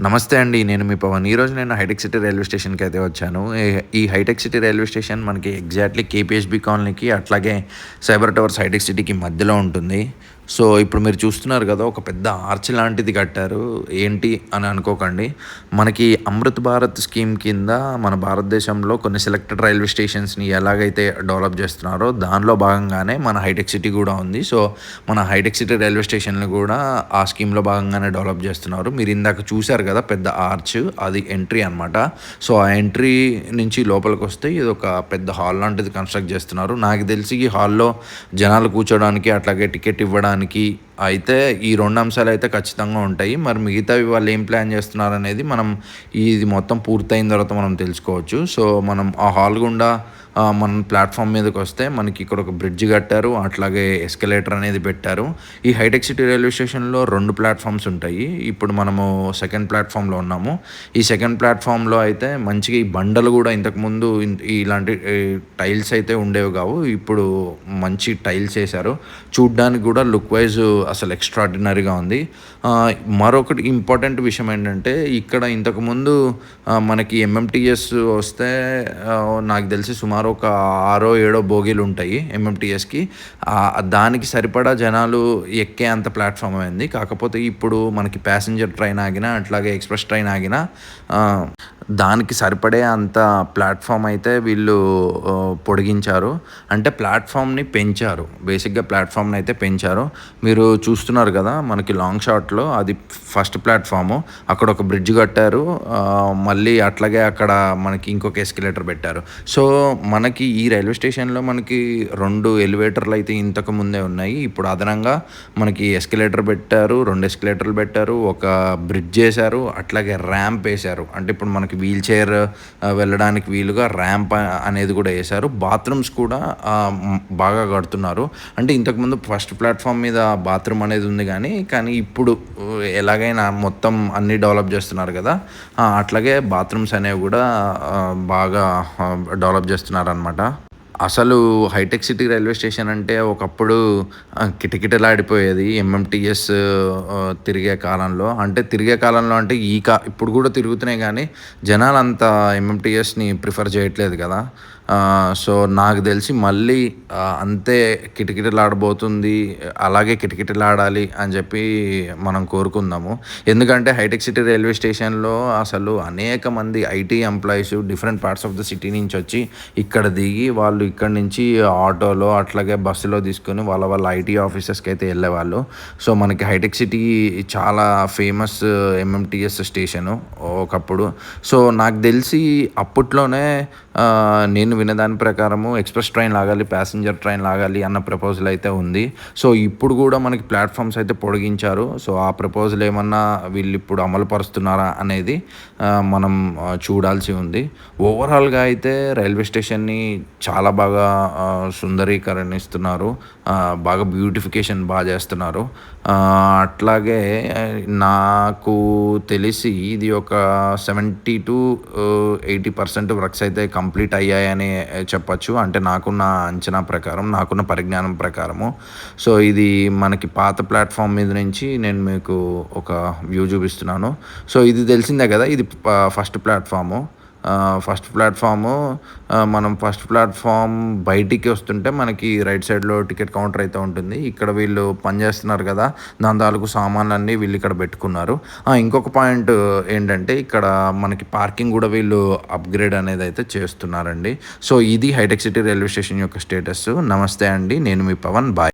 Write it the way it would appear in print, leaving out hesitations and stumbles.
నమస్తే అండి. నేను మీ పవన్. ఈరోజు నేను హైటెక్ సిటీ రైల్వే స్టేషన్‌కి అయితే వచ్చాను. ఈ హైటెక్ సిటీ రైల్వే స్టేషన్ మనకి ఎగ్జాక్ట్‌లీ కేపీహెచ్‌బీ కాలనీకి అట్లాగే సైబర్ టవర్స్ హైటెక్ సిటీకి మధ్యలో ఉంటుంది. సో, ఇప్పుడు మీరు చూస్తున్నారు కదా! ఒక పెద్ద ఆర్చ్ లాంటిది కట్టారు. ఏంటి అని అనుకోకండి. మనకి అమృత్ భారత్ స్కీమ్ కింద మన భారతదేశంలో కొన్ని సెలెక్టెడ్ రైల్వే స్టేషన్స్‌ని ఎలాగైతే డెవలప్ చేస్తున్నారో దానిలో భాగంగానే మన హైటెక్ సిటీ కూడా ఉంది. సో, మన హైటెక్ సిటీ రైల్వే స్టేషన్‌ని కూడా ఆ స్కీమ్‌లో భాగంగానే డెవలప్ చేస్తున్నారు. మీరు ఇందాక చూసారు కదా! పెద్ద ఆర్చ్ అది ఎంట్రీ అనమాట. సో, ఆ ఎంట్రీ నుంచి లోపలికొస్తే ఇదొక పెద్ద హాల్ లాంటిది కన్‌స్ట్రక్ట్ చేస్తున్నారు. నాకు తెలిసి ఈ హాల్‌లో జనాలు కూర్చోడానికి అట్లాగే టికెట్ ఇవ్వడానికి అయితే ఈ 2 అంశాలైతే ఖచ్చితంగా ఉంటాయి. మరి మిగతావి వాళ్ళు ఏం ప్లాన్ చేస్తున్నారనేది మనం ఇది మొత్తం పూర్తయిన తర్వాత మనం తెలుసుకోవచ్చు. సో, మనం ఆ హాల్ గుండా మనం ప్లాట్‌ఫామ్ మీదకొస్తే మనకి ఇక్కడ ఒక బ్రిడ్జ్ కట్టారు. అట్లాగే ఎస్కలేటర్ అనేది పెట్టారు. ఈ హైటెక్ సిటీ రైల్వే స్టేషన్‌లో 2 ప్లాట్‌ఫామ్స్ ఉంటాయి. ఇప్పుడు మనము సెకండ్ ప్లాట్‌ఫామ్‌లో ఉన్నాము. ఈ సెకండ్ ప్లాట్‌ఫామ్‌లో అయితే మంచిగా ఈ బండలు కూడా ఇంతకుముందు ఇలాంటి టైల్స్ అయితే ఉండేవి కావు. ఇప్పుడు మంచి టైల్స్ ఏశారు. చూడ్డానికి కూడా లుక్ వైజ్ అసలు ఎక్స్ట్రార్డినరీగా ఉంది. మరొకటి ఇంపార్టెంట్ విషయం ఏంటంటే ఇక్కడ ఇంతకుముందు మనకి ఎంఎంటీఎస్ వస్తే నాకు తెలిసి సుమారు ఒక 6, 7 బోగీలు ఉంటాయి ఎంఎంటీఎస్‌కి. దానికి సరిపడా జనాలు ఎక్కే అంత ప్లాట్‌ఫామ్ అయింది. కాకపోతే ఇప్పుడు మనకి ప్యాసింజర్ ట్రైన్ ఆగినా అట్లాగే ఎక్స్‌ప్రెస్ ట్రైన్ ఆగినా దానికి సరిపడే అంత ప్లాట్‌ఫామ్ అయితే వీళ్ళు పొడిగించారు. అంటే ప్లాట్‌ఫామ్‌ని పెంచారు. బేసిక్‌గా ప్లాట్‌ఫామ్‌ని అయితే పెంచారు. మీరు చూస్తున్నారు కదా! మనకి లాంగ్ షాట్‌లో అది ఫస్ట్ ప్లాట్‌ఫాము. అక్కడ ఒక బ్రిడ్జ్ కట్టారు. మళ్ళీ అట్లాగే అక్కడ మనకి ఇంకొక ఎస్కలేటర్ పెట్టారు. సో, మనకి ఈ రైల్వే స్టేషన్‌లో మనకి 2 ఎలివేటర్లు అయితే ఇంతకు ముందే ఉన్నాయి. ఇప్పుడు అదనంగా మనకి ఎస్కలేటర్ పెట్టారు. 2 ఎస్కలేటర్లు పెట్టారు. ఒక బ్రిడ్జ్ ఏశారు. అట్లాగే ర్యాంప్ ఏశారు. అంటే ఇప్పుడు మనకి వీల్ చైర్ వెళ్ళడానికి వీలుగా ర్యాంప్ అనేది కూడా ఏశారు. బాత్రూమ్స్ కూడా బాగా కడుతున్నారు. అంటే ఇంతకుముందు ఫస్ట్ ప్లాట్‌ఫామ్ మీద బాత్రూమ్ అనేది ఉంది కానీ ఇప్పుడు ఎలాగైనా మొత్తం అన్నీ డెవలప్ చేస్తున్నారు కదా! అట్లాగే బాత్రూమ్స్ అనేవి కూడా బాగా డెవలప్ చేస్తున్నారనమాట. అసలు హైటెక్ సిటీ రైల్వే స్టేషన్ అంటే ఒకప్పుడు కిటకిటలాడిపోయేది ఎంఎంటీఎస్ తిరిగే కాలంలో. అంటే తిరిగే కాలంలో అంటే ఇప్పుడు కూడా తిరుగుతున్నాయి కానీ జనాలంత ఎంఎంటీఎస్‌ని ప్రిఫర్ చేయట్లేదు కదా! సో, నాకు తెలిసి మళ్ళీ అంతే కిటకిటలాడబోతుంది. అలాగే కిటకిటలాడాలి అని చెప్పి మనం కోరుకుందాము. ఎందుకంటే హైటెక్ సిటీ రైల్వే స్టేషన్‌లో అసలు అనేక మంది IT employees different parts of the city నుంచి వచ్చి ఇక్కడ దిగి వాళ్ళు ఇక్కడి నుంచి ఆటోలో అట్లాగే బస్సులో తీసుకొని వాళ్ళ ఐటీ ఆఫీసెస్‌కి అయితే వెళ్ళేవాళ్ళు. సో, మనకి హైటెక్ సిటీ చాలా ఫేమస్ ఎంఎంటీఎస్ స్టేషను ఒకప్పుడు. సో, నాకు తెలిసి అప్పట్లోనే నేను విన్నదాని ప్రకారము ఎక్స్‌ప్రెస్ ట్రైన్ లాగాలి, ప్యాసింజర్ ట్రైన్ లాగాలి అన్న ప్రపోజల్ అయితే ఉంది. సో, ఇప్పుడు కూడా మనకి ప్లాట్‌ఫామ్స్ అయితే పొడిగించారు. సో, ఆ ప్రపోజల్ ఏమన్నా వీళ్ళిప్పుడు అమలు పరుస్తున్నారా అనేది మనం చూడాల్సి ఉంది. ఓవరాల్‌గా అయితే రైల్వే స్టేషన్‌ని చాలా బాగా సుందరీకరణిస్తున్నారు. బాగా బ్యూటిఫికేషన్ చేస్తున్నారు. అట్లాగే నాకు తెలిసి ఇది ఒక 70-80% వర్క్స్ అయితే కంప్లీట్ అయ్యాయని చెప్పొచ్చు. అంటే నాకున్న అంచనా ప్రకారం, నాకున్న పరిజ్ఞానం ప్రకారము. సో, ఇది మనకి పాత ప్లాట్‌ఫామ్ మీద నుంచి నేను మీకు ఒక వ్యూ చూపిస్తున్నాను. సో, ఇది తెలిసిందే కదా! ఇది ఫస్ట్ ప్లాట్‌ఫాము. మనం ఫస్ట్ ప్లాట్‌ఫామ్ బయటికి వస్తుంటే మనకి రైట్ సైడ్‌లో టికెట్ కౌంటర్ అయితే ఉంటుంది. ఇక్కడ వీళ్ళు పనిచేస్తున్నారు కదా! దాని తాలూకు సామాన్లన్నీ వీళ్ళు ఇక్కడ పెట్టుకున్నారు. ఇంకొక పాయింట్ ఏంటంటే ఇక్కడ మనకి పార్కింగ్ కూడా వీళ్ళు అప్‌గ్రేడ్ అనేది అయితే చేస్తున్నారండి. సో, ఇది హైటెక్ సిటీ రైల్వే స్టేషన్ యొక్క స్టేటస్. నమస్తే అండి. నేను మీ పవన్. బాయ్.